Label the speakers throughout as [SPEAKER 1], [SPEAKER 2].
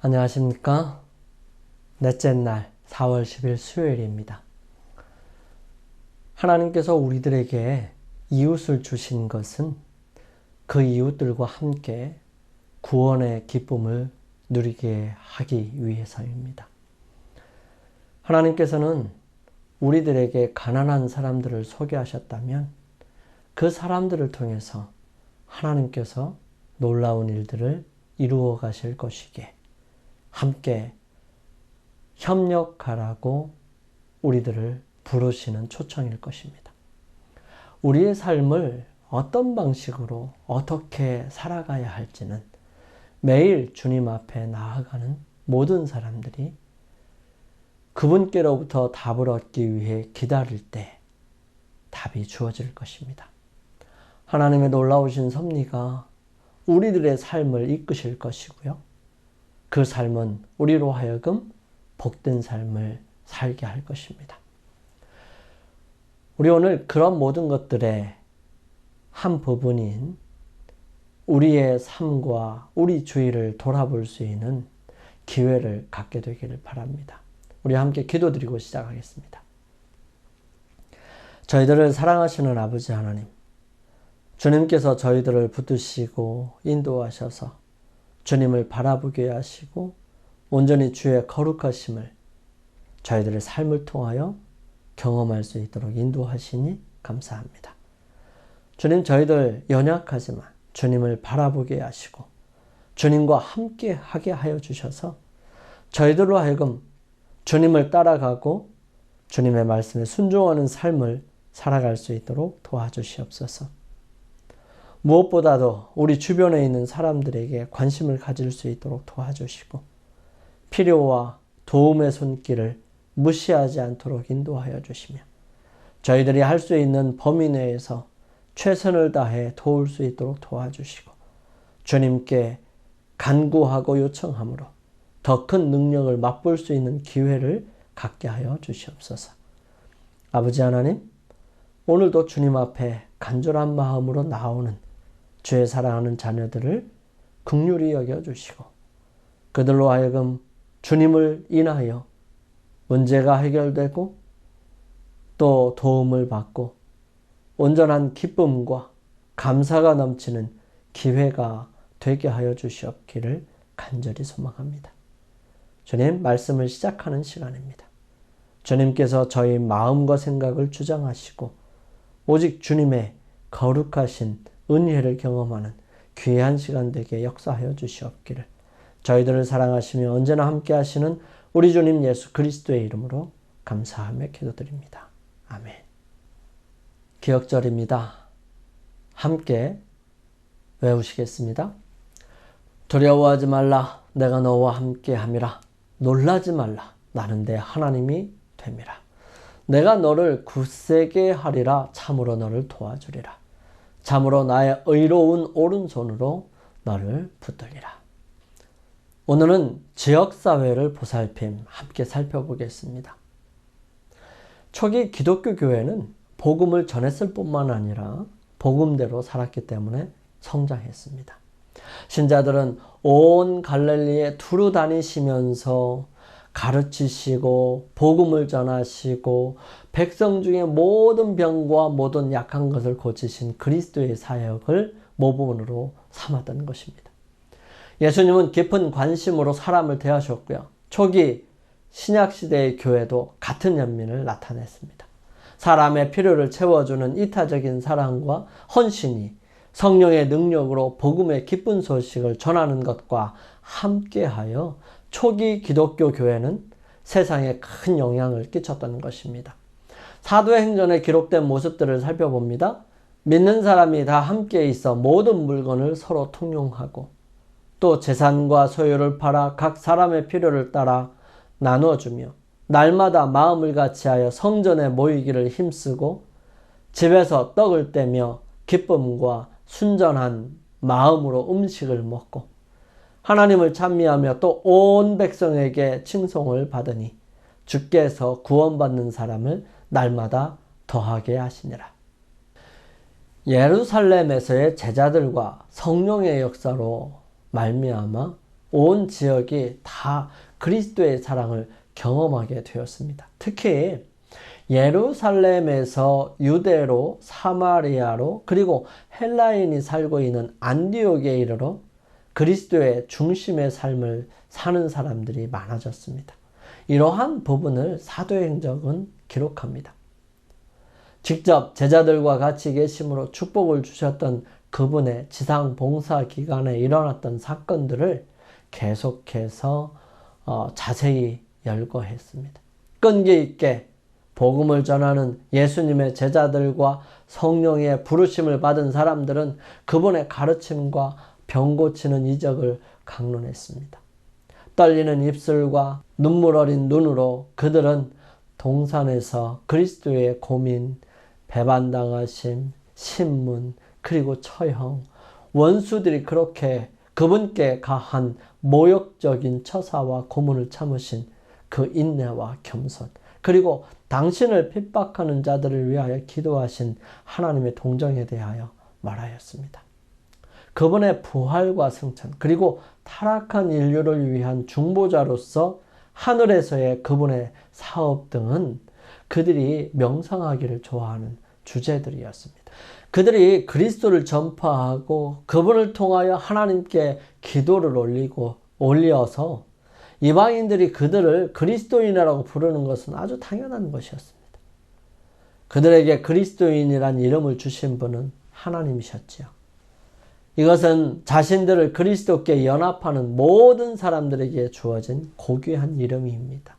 [SPEAKER 1] 안녕하십니까? 넷째 날 4월 10일 수요일입니다. 하나님께서 우리들에게 이웃을 주신 것은 그 이웃들과 함께 구원의 기쁨을 누리게 하기 위해서입니다. 하나님께서는 우리들에게 가난한 사람들을 소개하셨다면 그 사람들을 통해서 하나님께서 놀라운 일들을 이루어 가실 것이기에 함께 협력하라고 우리들을 부르시는 초청일 것입니다. 우리의 삶을 어떤 방식으로 어떻게 살아가야 할지는 매일 주님 앞에 나아가는 모든 사람들이 그분께로부터 답을 얻기 위해 기다릴 때 답이 주어질 것입니다. 하나님의 놀라우신 섭리가 우리들의 삶을 이끄실 것이고요. 그 삶은 우리로 하여금 복된 삶을 살게 할 것입니다. 우리 오늘 그런 모든 것들의 한 부분인 우리의 삶과 우리 주위를 돌아볼 수 있는 기회를 갖게 되기를 바랍니다. 우리 함께 기도드리고 시작하겠습니다. 저희들을 사랑하시는 아버지 하나님, 주님께서 저희들을 붙드시고 인도하셔서 주님을 바라보게 하시고 온전히 주의 거룩하심을 저희들의 삶을 통하여 경험할 수 있도록 인도하시니 감사합니다. 주님, 저희들 연약하지만 주님을 바라보게 하시고 주님과 함께 하게 하여 주셔서 저희들로 하여금 주님을 따라가고 주님의 말씀에 순종하는 삶을 살아갈 수 있도록 도와주시옵소서. 무엇보다도 우리 주변에 있는 사람들에게 관심을 가질 수 있도록 도와주시고 필요와 도움의 손길을 무시하지 않도록 인도하여 주시며 저희들이 할 수 있는 범위 내에서 최선을 다해 도울 수 있도록 도와주시고 주님께 간구하고 요청함으로 더 큰 능력을 맛볼 수 있는 기회를 갖게 하여 주시옵소서. 아버지 하나님, 오늘도 주님 앞에 간절한 마음으로 나오는 주의 사랑하는 자녀들을 긍휼히 여겨주시고 그들로 하여금 주님을 인하여 문제가 해결되고 또 도움을 받고 온전한 기쁨과 감사가 넘치는 기회가 되게 하여 주시옵기를 간절히 소망합니다. 주님, 말씀을 시작하는 시간입니다. 주님께서 저희 마음과 생각을 주장하시고 오직 주님의 거룩하신 은혜를 경험하는 귀한 시간 되게 역사하여 주시옵기를 저희들을 사랑하시며 언제나 함께 하시는 우리 주님 예수 그리스도의 이름으로 감사하며 기도드립니다. 아멘. 기억절입니다. 함께 외우시겠습니다. 두려워하지 말라. 내가 너와 함께 함이라. 놀라지 말라. 나는 내 하나님이 됨이라. 내가 너를 굳세게 하리라. 참으로 너를 도와주리라. 참으로 나의 의로운 오른손으로 너를 붙들리라. 오늘은 지역사회를 보살핌 함께 살펴보겠습니다. 초기 기독교 교회는 복음을 전했을 뿐만 아니라 복음대로 살았기 때문에 성장했습니다. 신자들은 온 갈릴리에 두루 다니시면서 가르치시고 복음을 전하시고 백성 중에 모든 병과 모든 약한 것을 고치신 그리스도의 사역을 모범으로 삼았던 것입니다. 예수님은 깊은 관심으로 사람을 대하셨고요. 초기 신약시대의 교회도 같은 연민을 나타냈습니다. 사람의 필요를 채워주는 이타적인 사랑과 헌신이 성령의 능력으로 복음의 기쁜 소식을 전하는 것과 함께하여 초기 기독교 교회는 세상에 큰 영향을 끼쳤던 것입니다. 사도행전에 기록된 모습들을 살펴봅니다. 믿는 사람이 다 함께 있어 모든 물건을 서로 통용하고 또 재산과 소유를 팔아 각 사람의 필요를 따라 나누어주며 날마다 마음을 같이하여 성전에 모이기를 힘쓰고 집에서 떡을 떼며 기쁨과 순전한 마음으로 음식을 먹고 하나님을 찬미하며 또 온 백성에게 칭송을 받으니 주께서 구원받는 사람을 날마다 더하게 하시니라. 예루살렘에서의 제자들과 성령의 역사로 말미암아 온 지역이 다 그리스도의 사랑을 경험하게 되었습니다. 특히 예루살렘에서 유대로 사마리아로 그리고 헬라인이 살고 있는 안디옥에 이르러 그리스도의 중심의 삶을 사는 사람들이 많아졌습니다. 이러한 부분을 사도행전은 기록합니다. 직접 제자들과 같이 계심으로 축복을 주셨던 그분의 지상 봉사 기간에 일어났던 사건들을 계속해서 자세히 열거했습니다. 끈기 있게 복음을 전하는 예수님의 제자들과 성령의 부르심을 받은 사람들은 그분의 가르침과 병 고치는 이적을 강론했습니다. 떨리는 입술과 눈물 어린 눈으로 그들은 동산에서 그리스도의 고민, 배반당하심, 신문, 그리고 처형, 원수들이 그렇게 그분께 가한 모욕적인 처사와 고문을 참으신 그 인내와 겸손, 그리고 당신을 핍박하는 자들을 위하여 기도하신 하나님의 동정에 대하여 말하였습니다. 그분의 부활과 승천, 그리고 타락한 인류를 위한 중보자로서 하늘에서의 그분의 사업 등은 그들이 명상하기를 좋아하는 주제들이었습니다. 그들이 그리스도를 전파하고 그분을 통하여 하나님께 기도를 올려서 이방인들이 그들을 그리스도인이라고 부르는 것은 아주 당연한 것이었습니다. 그들에게 그리스도인이란 이름을 주신 분은 하나님이셨지요. 이것은 자신들을 그리스도께 연합하는 모든 사람들에게 주어진 고귀한 이름입니다.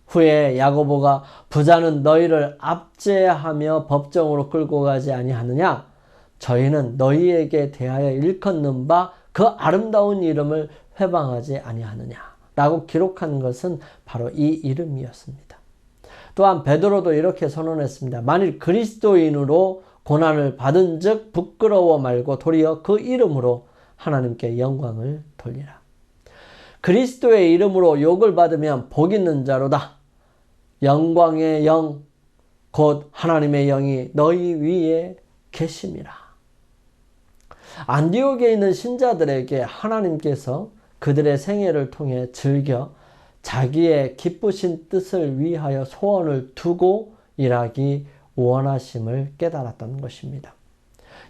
[SPEAKER 1] 후에 야고보가 부자는 너희를 압제하며 법정으로 끌고 가지 아니하느냐? 저희는 너희에게 대하여 일컫는 바 그 아름다운 이름을 회방하지 아니하느냐? 라고 기록한 것은 바로 이 이름이었습니다. 또한 베드로도 이렇게 선언했습니다. 만일 그리스도인으로 고난을 받은 즉 부끄러워 말고 도리어 그 이름으로 하나님께 영광을 돌리라. 그리스도의 이름으로 욕을 받으면 복 있는 자로다. 영광의 영, 곧 하나님의 영이 너희 위에 계심이라. 안디옥에 있는 신자들에게 하나님께서 그들의 생애를 통해 즐겨 자기의 기쁘신 뜻을 위하여 소원을 두고 일하기 원하심을 깨달았던 것입니다.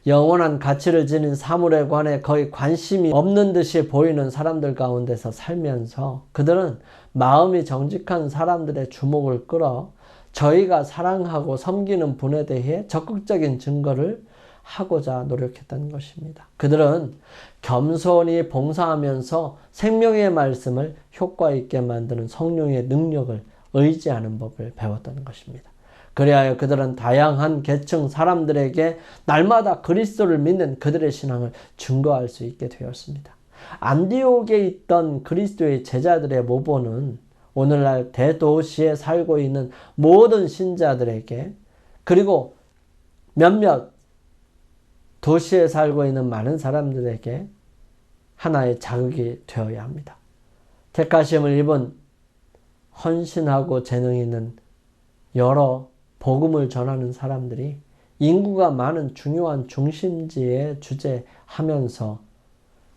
[SPEAKER 1] 영원한 가치를 지닌 사물에 관해 거의 관심이 없는 듯이 보이는 사람들 가운데서 살면서 그들은 마음이 정직한 사람들의 주목을 끌어 저희가 사랑하고 섬기는 분에 대해 적극적인 증거를 하고자 노력했던 것입니다. 그들은 겸손히 봉사하면서 생명의 말씀을 효과 있게 만드는 성령의 능력을 의지하는 법을 배웠던 것입니다. 그리하여 그들은 다양한 계층 사람들에게 날마다 그리스도를 믿는 그들의 신앙을 증거할 수 있게 되었습니다. 안디옥에 있던 그리스도의 제자들의 모본은 오늘날 대도시에 살고 있는 모든 신자들에게 그리고 몇몇 도시에 살고 있는 많은 사람들에게 하나의 자극이 되어야 합니다. 택하심을 입은 헌신하고 재능 있는 여러 복음을 전하는 사람들이 인구가 많은 중요한 중심지에 주재하면서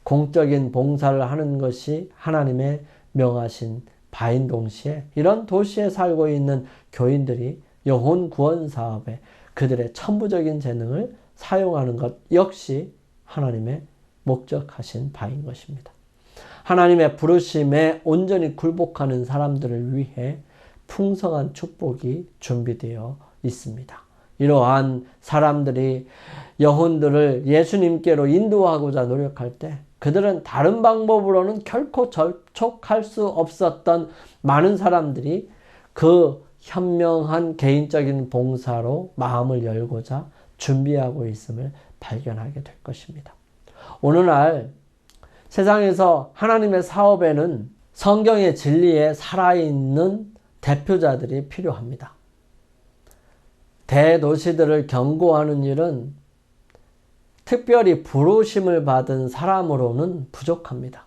[SPEAKER 1] 공적인 봉사를 하는 것이 하나님의 명하신 바인 동시에 이런 도시에 살고 있는 교인들이 영혼 구원 사업에 그들의 천부적인 재능을 사용하는 것 역시 하나님의 목적하신 바인 것입니다. 하나님의 부르심에 온전히 굴복하는 사람들을 위해 풍성한 축복이 준비되어 있습니다. 이러한 사람들이 영혼들을 예수님께로 인도하고자 노력할 때 그들은 다른 방법으로는 결코 접촉할 수 없었던 많은 사람들이 그 현명한 개인적인 봉사로 마음을 열고자 준비하고 있음을 발견하게 될 것입니다. 오늘날 세상에서 하나님의 사업에는 성경의 진리에 살아있는 대표자들이 필요합니다. 대도시들을 경고하는 일은 특별히 부르심을 받은 사람으로는 부족합니다.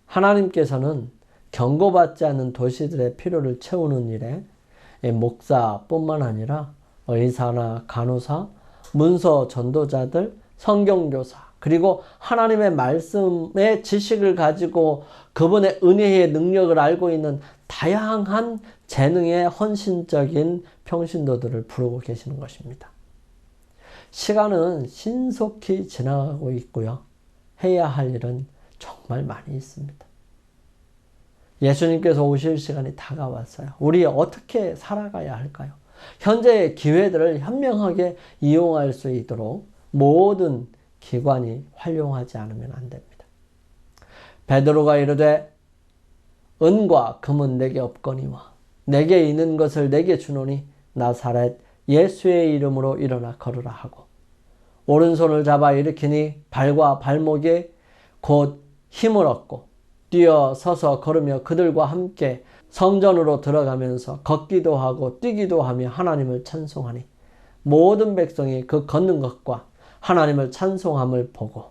[SPEAKER 1] 하나님께서는 경고받지 않는 도시들의 필요를 채우는 일에 목사뿐만 아니라 의사나 간호사, 문서 전도자들, 성경교사, 그리고 하나님의 말씀의 지식을 가지고 그분의 은혜의 능력을 알고 있는 다양한 재능의 헌신적인 평신도들을 부르고 계시는 것입니다. 시간은 신속히 지나가고 있고요. 해야 할 일은 정말 많이 있습니다. 예수님께서 오실 시간이 다가왔어요. 우리 어떻게 살아가야 할까요? 현재의 기회들을 현명하게 이용할 수 있도록 모든 기관이 활용하지 않으면 안 됩니다. 베드로가 이르되 은과 금은 내게 없거니와 내게 있는 것을 내게 주노니 나사렛 예수의 이름으로 일어나 걸으라 하고 오른손을 잡아 일으키니 발과 발목에 곧 힘을 얻고 뛰어 서서 걸으며 그들과 함께 성전으로 들어가면서 걷기도 하고 뛰기도 하며 하나님을 찬송하니 모든 백성이 그 걷는 것과 하나님을 찬송함을 보고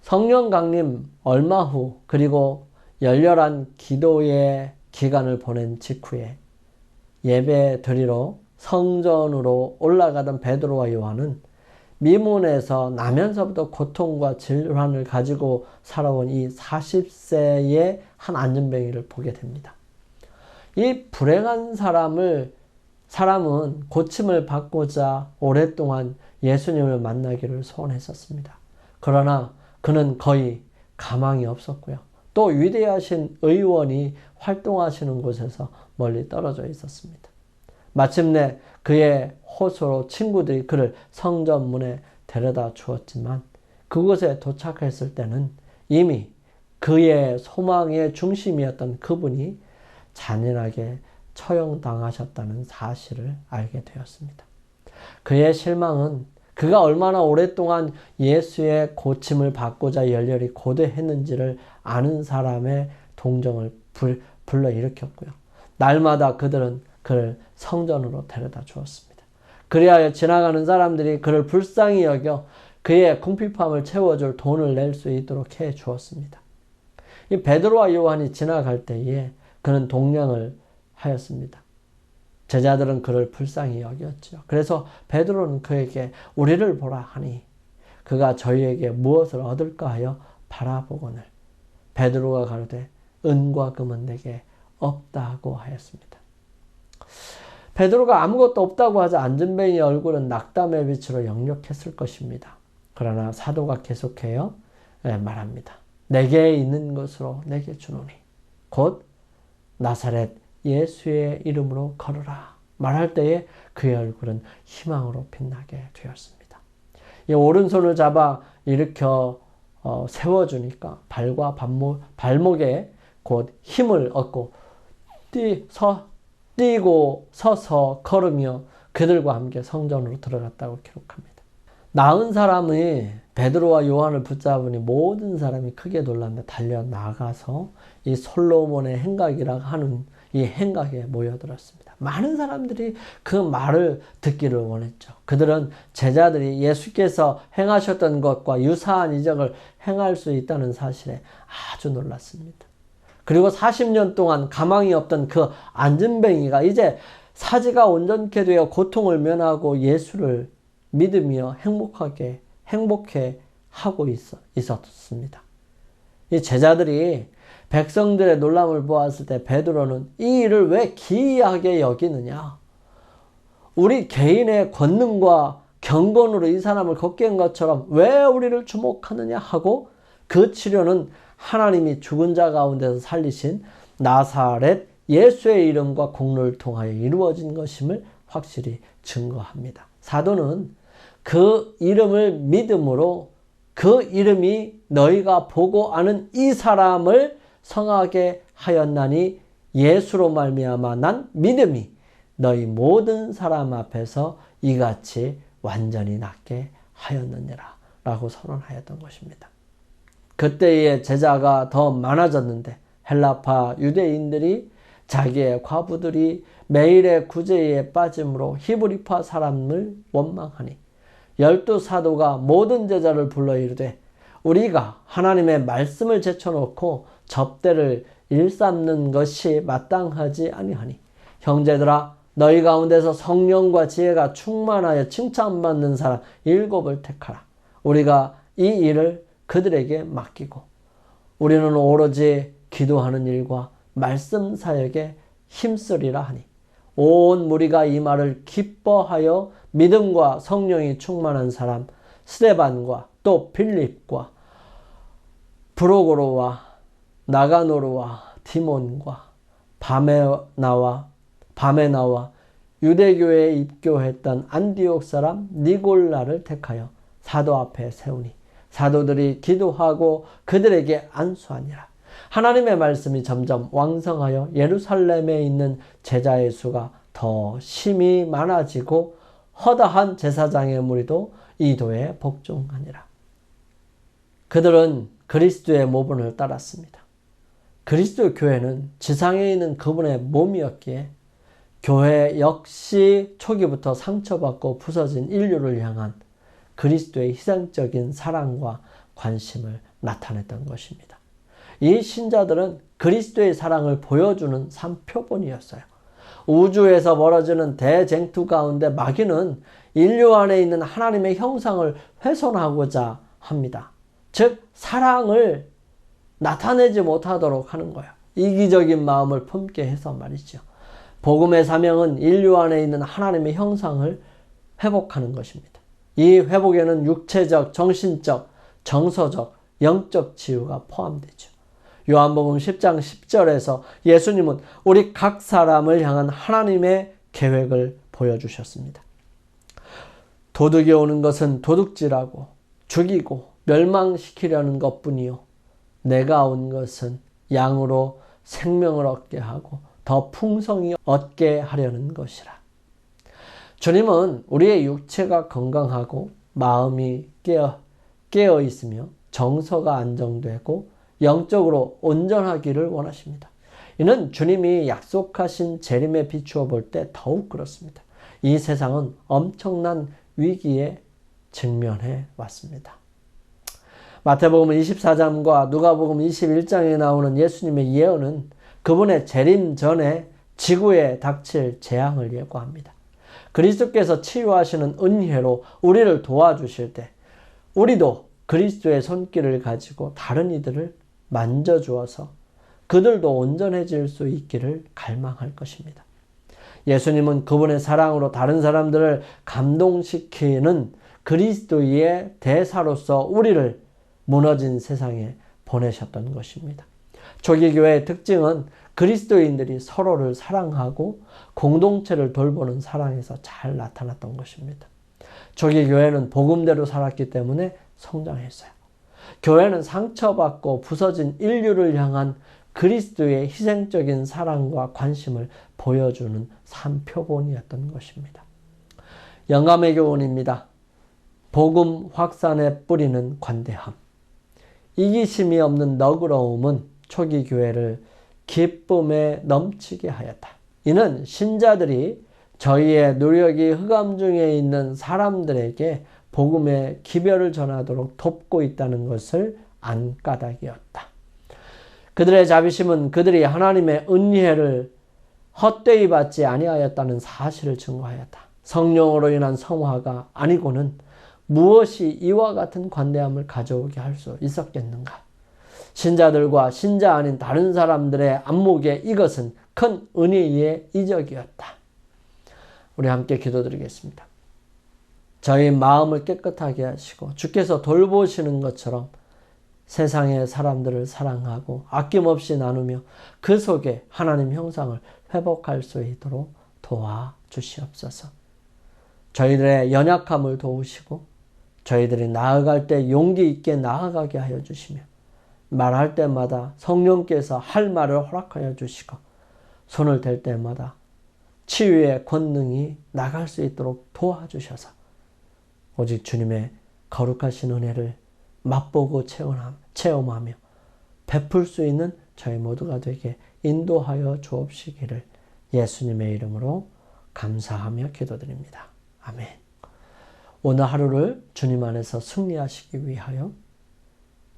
[SPEAKER 1] 성령 강림 얼마 후 그리고 열렬한 기도의 기간을 보낸 직후에 예배 드리러 성전으로 올라가던 베드로와 요한은 미문에서 나면서부터 고통과 질환을 가지고 살아온 이 40세의 한 안전뱅이를 보게 됩니다. 이 불행한 사람은 고침을 받고자 오랫동안 예수님을 만나기를 소원했었습니다. 그러나 그는 거의 가망이 없었고요. 또 위대하신 의원이 활동하시는 곳에서 멀리 떨어져 있었습니다. 마침내 그의 호소로 친구들이 그를 성전 문에 데려다 주었지만 그곳에 도착했을 때는 이미 그의 소망의 중심이었던 그분이 잔인하게 처형당하셨다는 사실을 알게 되었습니다. 그의 실망은 그가 얼마나 오랫동안 예수의 고침을 받고자 열렬히 고대했는지를 아는 사람의 동정을 불러일으켰고요. 날마다 그들은 그를 성전으로 데려다 주었습니다. 그리하여 지나가는 사람들이 그를 불쌍히 여겨 그의 궁핍함을 채워줄 돈을 낼 수 있도록 해 주었습니다. 이 베드로와 요한이 지나갈 때에 그는 동냥을 하였습니다. 제자들은 그를 불쌍히 여겼죠. 그래서 베드로는 그에게 우리를 보라 하니 그가 저희에게 무엇을 얻을까 하여 바라보거늘 베드로가 가로되 은과 금은 내게 없다고 하였습니다. 베드로가 아무것도 없다고 하자 안전뱅이의 얼굴은 낙담의 빛으로 역력했을 것입니다. 그러나 사도가 계속해요 말합니다. 내게 있는 것으로 내게 주노니 곧 나사렛 예수의 이름으로 걸으라 말할 때에 그의 얼굴은 희망으로 빛나게 되었습니다. 이 오른손을 잡아 일으켜 세워주니까 발과 발목에 곧 힘을 얻고 뛰고 서서 걸으며 그들과 함께 성전으로 들어갔다고 기록합니다. 나은 사람이 베드로와 요한을 붙잡으니 모든 사람이 크게 놀라며 달려나가서 이 솔로몬의 행각이라고 하는 이 행각에 모여들었습니다. 많은 사람들이 그 말을 듣기를 원했죠. 그들은 제자들이 예수께서 행하셨던 것과 유사한 이적을 행할 수 있다는 사실에 아주 놀랐습니다. 그리고 40년 동안 가망이 없던 그 안전뱅이가 이제 사지가 온전케 되어 고통을 면하고 예수를 믿으며 행복해 하고 있었습니다. 이 제자들이 백성들의 놀람을 보았을 때 베드로는 이 일을 왜 기이하게 여기느냐? 우리 개인의 권능과 경건으로 이 사람을 걷게 한 것처럼 왜 우리를 주목하느냐 하고 그 치료는 하나님이 죽은 자 가운데서 살리신 나사렛 예수의 이름과 공로를 통하여 이루어진 것임을 확실히 증거합니다. 사도는 그 이름을 믿음으로 그 이름이 너희가 보고 아는 이 사람을 성하게 하였나니 예수로 말미암아 난 믿음이 너희 모든 사람 앞에서 이같이 완전히 낫게 하였느니라 라고 선언하였던 것입니다. 그때의 제자가 더 많아졌는데 헬라파 유대인들이 자기의 과부들이 매일의 구제에 빠짐으로 히브리파 사람을 원망하니 12사도가 모든 제자를 불러 이르되 우리가 하나님의 말씀을 제쳐놓고 접대를 일삼는 것이 마땅하지 아니하니 형제들아 너희 가운데서 성령과 지혜가 충만하여 칭찬받는 사람 7을 택하라. 우리가 이 일을 그들에게 맡기고 우리는 오로지 기도하는 일과 말씀 사역에 힘쓰리라 하니 온 무리가 이 말을 기뻐하여 믿음과 성령이 충만한 사람 스데반과 또 빌립과 브로고로와 나가노르와 디몬과 밤에 나와 유대교에 입교했던 안디옥 사람 니골라를 택하여 사도 앞에 세우니 사도들이 기도하고 그들에게 안수하니라. 하나님의 말씀이 점점 왕성하여 예루살렘에 있는 제자의 수가 더 심히 많아지고 허다한 제사장의 무리도 이도에 복종하니라. 그들은 그리스도의 모본을 따랐습니다. 그리스도 교회는 지상에 있는 그분의 몸이었기에 교회 역시 초기부터 상처받고 부서진 인류를 향한 그리스도의 희생적인 사랑과 관심을 나타냈던 것입니다. 이 신자들은 그리스도의 사랑을 보여주는 산표본이었어요. 우주에서 벌어지는 대쟁투 가운데 마귀는 인류 안에 있는 하나님의 형상을 훼손하고자 합니다. 즉 사랑을 나타내지 못하도록 하는 거예요. 이기적인 마음을 품게 해서 말이죠. 복음의 사명은 인류 안에 있는 하나님의 형상을 회복하는 것입니다. 이 회복에는 육체적, 정신적, 정서적, 영적 치유가 포함되죠. 요한복음 10장 10절에서 예수님은 우리 각 사람을 향한 하나님의 계획을 보여주셨습니다. 도둑이 오는 것은 도둑질하고 죽이고 멸망시키려는 것뿐이요 내가 온 것은 양으로 생명을 얻게 하고 더 풍성히 얻게 하려는 것이라. 주님은 우리의 육체가 건강하고 마음이 깨어 있으며 정서가 안정되고 영적으로 온전하기를 원하십니다. 이는 주님이 약속하신 재림에 비추어 볼 때 더욱 그렇습니다. 이 세상은 엄청난 위기에 직면해 왔습니다. 마태복음 24장과 누가복음 21장에 나오는 예수님의 예언은 그분의 재림 전에 지구에 닥칠 재앙을 예고합니다. 그리스도께서 치유하시는 은혜로 우리를 도와주실 때 우리도 그리스도의 손길을 가지고 다른 이들을 만져주어서 그들도 온전해질 수 있기를 갈망할 것입니다. 예수님은 그분의 사랑으로 다른 사람들을 감동시키는 그리스도의 대사로서 우리를 무너진 세상에 보내셨던 것입니다. 초기 교회의 특징은 그리스도인들이 서로를 사랑하고 공동체를 돌보는 사랑에서 잘 나타났던 것입니다. 초기 교회는 복음대로 살았기 때문에 성장했어요. 교회는 상처받고 부서진 인류를 향한 그리스도의 희생적인 사랑과 관심을 보여주는 산표본이었던 것입니다. 영감의 교훈입니다. 복음 확산에 뿌리는 관대함. 이기심이 없는 너그러움은 초기 교회를 기쁨에 넘치게 하였다. 이는 신자들이 저희의 노력이 흑암 중에 있는 사람들에게 복음의 기별을 전하도록 돕고 있다는 것을 안 까닭이었다. 그들의 자비심은 그들이 하나님의 은혜를 헛되이 받지 아니하였다는 사실을 증거하였다. 성령으로 인한 성화가 아니고는 무엇이 이와 같은 관대함을 가져오게 할 수 있었겠는가? 신자들과 신자 아닌 다른 사람들의 안목에 이것은 큰 은혜의 이적이었다. 우리 함께 기도드리겠습니다. 저희 마음을 깨끗하게 하시고 주께서 돌보시는 것처럼 세상의 사람들을 사랑하고 아낌없이 나누며 그 속에 하나님 형상을 회복할 수 있도록 도와주시옵소서. 저희들의 연약함을 도우시고 저희들이 나아갈 때 용기 있게 나아가게 하여 주시며 말할 때마다 성령께서 할 말을 허락하여 주시고 손을 댈 때마다 치유의 권능이 나갈 수 있도록 도와주셔서 오직 주님의 거룩하신 은혜를 맛보고 체험하며 베풀 수 있는 저희 모두가 되게 인도하여 주옵시기를 예수님의 이름으로 감사하며 기도드립니다. 아멘. 오늘 하루를 주님 안에서 승리하시기 위하여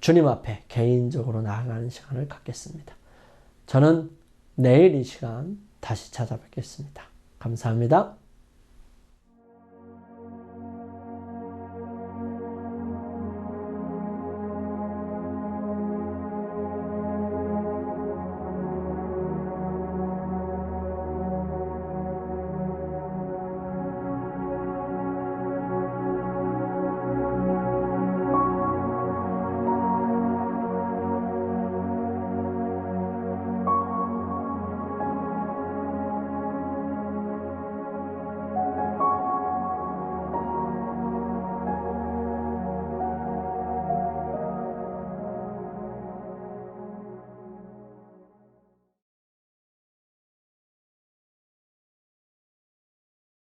[SPEAKER 1] 주님 앞에 개인적으로 나아가는 시간을 갖겠습니다. 저는 내일 이 시간 다시 찾아뵙겠습니다. 감사합니다.